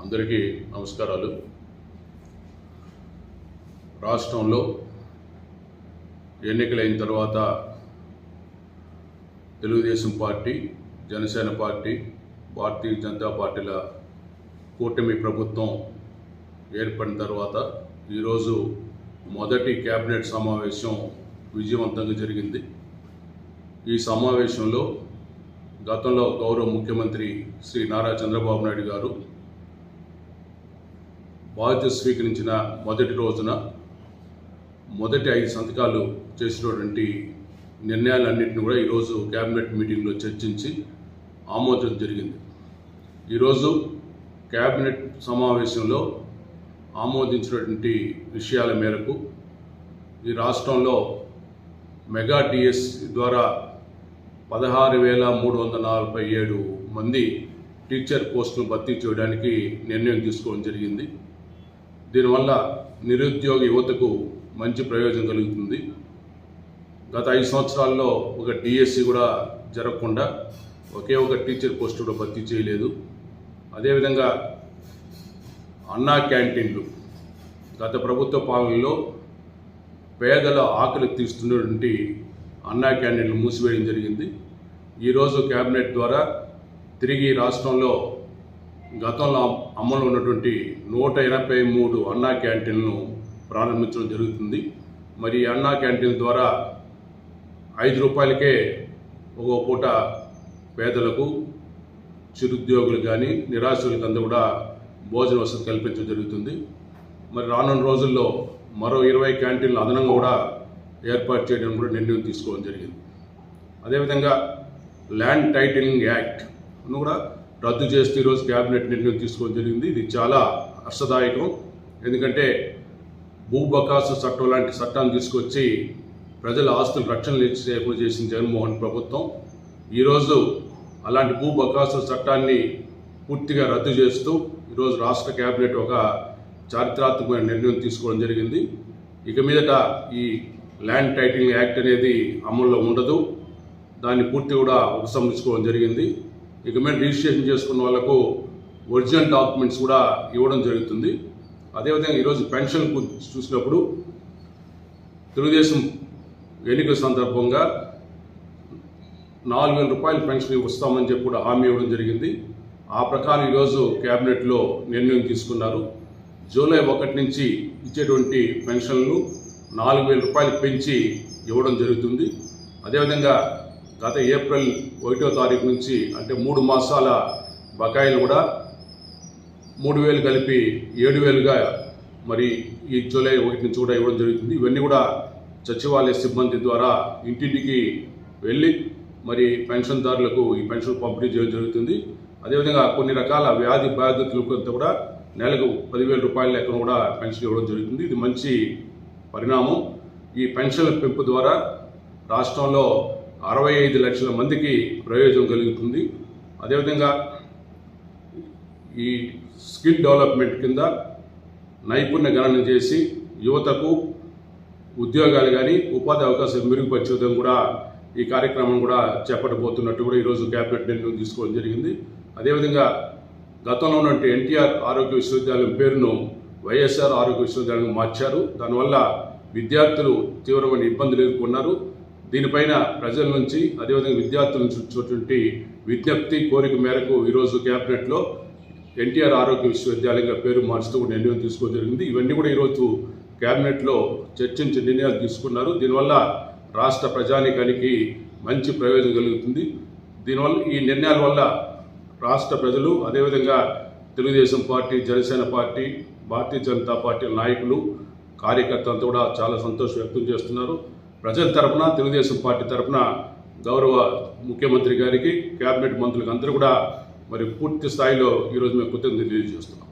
అందరికీ నమస్కారాలు. రాష్ట్రంలో ఎన్నికలైన తర్వాత తెలుగుదేశం పార్టీ, జనసేన పార్టీ, భారతీయ జనతా పార్టీల కూటమి ప్రభుత్వం ఏర్పడిన తర్వాత ఈరోజు మొదటి కేబినెట్ సమావేశం విజయవంతంగా జరిగింది. ఈ సమావేశంలో గతంలో గౌరవ ముఖ్యమంత్రి శ్రీ నారా చంద్రబాబు నాయుడు గారు బాధ్యత స్వీకరించిన మొదటి రోజున మొదటి 5 సంతకాలు చేసినటువంటి నిర్ణయాలన్నింటినీ కూడా ఈరోజు కేబినెట్ మీటింగ్లో చర్చించి ఆమోదం జరిగింది. ఈరోజు కేబినెట్ సమావేశంలో ఆమోదించినటువంటి విషయాల మేరకు ఈ రాష్ట్రంలో మెగా డిఎస్ ద్వారా 16,347 మంది టీచర్ పోస్టులు భర్తీ చేయడానికి నిర్ణయం తీసుకోవడం జరిగింది. దీనివల్ల నిరుద్యోగ యువతకు మంచి ప్రయోజనం కలుగుతుంది. గత 5 సంవత్సరాల్లో ఒక డిఎస్సి కూడా జరగకుండా ఒకే ఒక టీచర్ పోస్టు కూడా భర్తీ చేయలేదు. అదేవిధంగా అన్నా క్యాంటీన్లు గత ప్రభుత్వ పాలనలో పేదల ఆకలి తీస్తున్నటువంటి అన్నా క్యాంటీన్లు మూసివేయడం జరిగింది. ఈరోజు కేబినెట్ ద్వారా తిరిగి రాష్ట్రంలో గతంలో అమలు ఉన్నటువంటి 183 అన్నా క్యాంటీన్లను ప్రారంభించడం జరుగుతుంది. మరి అన్నా క్యాంటీన్ ద్వారా 5 రూపాయలకే ఒక పూట పేదలకు, చిరుద్యోగులు కానీ నిరాశ్రులకు అంతా కూడా భోజన వసతి కల్పించడం జరుగుతుంది. మరి రానున్న రోజుల్లో మరో 20 క్యాంటీన్లు అదనంగా కూడా ఏర్పాటు చేయడం కూడా నిర్ణయం తీసుకోవడం జరిగింది. అదేవిధంగా ల్యాండ్ టైటిలింగ్ యాక్ట్ను కూడా రద్దు చేస్తూ ఈరోజు కేబినెట్ నిర్ణయం తీసుకోవడం జరిగింది. ఇది చాలా హర్షదాయకం. ఎందుకంటే భూ బకాసు చట్టం లాంటి చట్టాన్ని తీసుకొచ్చి ప్రజల ఆస్తులు రక్షణ లేకుండా చేసిన జగన్మోహన్ ప్రభుత్వం ఈరోజు అలాంటి భూ బకాసు చట్టాన్ని పూర్తిగా రద్దు చేస్తూ ఈరోజు రాష్ట్ర కేబినెట్ ఒక చారిత్రాత్మకమైన నిర్ణయం తీసుకోవడం జరిగింది. ఇక మీదట ఈ ల్యాండ్ టైటిలింగ్ యాక్ట్ అనేది అమల్లో ఉండదు. దాన్ని పూర్తి కూడా ఉపసంహరించుకోవడం జరిగింది. ఇక మీద రిజిస్ట్రేషన్ చేసుకున్న వాళ్ళకు ఒరిజినల్ డాక్యుమెంట్స్ కూడా ఇవ్వడం జరుగుతుంది. అదేవిధంగా ఈరోజు పెన్షన్ చూసినప్పుడు తెలుగుదేశం ఎన్నికల సందర్భంగా 4,000 రూపాయల పెన్షన్ ఇస్తామని చెప్పి కూడా హామీ ఇవ్వడం జరిగింది. ఆ ప్రకారం ఈరోజు కేబినెట్లో నిర్ణయం తీసుకున్నారు. జూలై 1 నుంచి ఇచ్చేటువంటి పెన్షన్లు 4,000 రూపాయలు పెంచి ఇవ్వడం జరుగుతుంది. అదేవిధంగా గత ఏప్రిల్ 1వ తారీఖు నుంచి అంటే 3 మాసాల బకాయిలు కూడా 3,000 కలిపి 7,000గా మరి ఈ జూలై 1 నుంచి కూడా ఇవ్వడం జరుగుతుంది. ఇవన్నీ కూడా సచివాలయ సిబ్బంది ద్వారా ఇంటింటికి వెళ్ళి మరి పెన్షన్దారులకు ఈ పెన్షన్ పంపిణీ చేయడం జరుగుతుంది. అదేవిధంగా కొన్ని రకాల వ్యాధి బాధితులకు కూడా నెలకు 10,000 రూపాయల లెక్కన కూడా పెన్షన్ ఇవ్వడం జరుగుతుంది. ఇది మంచి పరిణామం. ఈ పెన్షన్ల పెంపు ద్వారా రాష్ట్రంలో 65 లక్షల మందికి ప్రయోజనం కలుగుతుంది. అదేవిధంగా ఈ స్కిల్ డెవలప్మెంట్ కింద నైపుణ్య గణన చేసి యువతకు ఉద్యోగాలు కానీ ఉపాధి అవకాశాలు మెరుగుపరిచే విధంగా కూడా ఈ కార్యక్రమం కూడా చేపట్టబోతున్నట్టు కూడా ఈరోజు కేబినెట్ నిర్ణయం తీసుకోవడం జరిగింది. అదేవిధంగా గతంలో ఉన్నటువంటి ఎన్టీఆర్ ఆరోగ్య విశ్వవిద్యాలయం పేరును వైఎస్ఆర్ ఆరోగ్య విశ్వవిద్యాలయం మార్చారు. దానివల్ల విద్యార్థులు తీవ్రమైన ఇబ్బందులు ఎదుర్కొన్నారు. దీనిపైన ప్రజల నుంచి అదేవిధంగా విద్యార్థుల నుంచి వచ్చినటువంటి విజ్ఞప్తి కోరిక మేరకు ఈరోజు కేబినెట్లో ఎన్టీఆర్ ఆరోగ్య విశ్వవిద్యాలయంగా పేరు మార్చుతూ నిర్ణయం తీసుకోవడం జరిగింది. ఇవన్నీ కూడా ఈరోజు కేబినెట్లో చర్చించి నిర్ణయాలు తీసుకున్నారు. దీనివల్ల రాష్ట్ర ప్రజానీకానికి మంచి ప్రయోజనం కలుగుతుంది. దీనివల్ల ఈ నిర్ణయాల వల్ల రాష్ట్ర ప్రజలు అదేవిధంగా Telugu Desam party, Janasena party, Bharatiya Janata party నాయకులు, కార్యకర్తలంతా కూడా చాలా సంతోషం వ్యక్తం చేస్తున్నారు. ప్రజల తరఫున, తెలుగుదేశం పార్టీ తరఫున గౌరవ ముఖ్యమంత్రి గారికి, కేబినెట్ మంత్రులకు అందరూ కూడా మరి పూర్తి స్థాయిలో ఈరోజు మేము కృతజ్ఞతలు తెలియజేస్తున్నాం.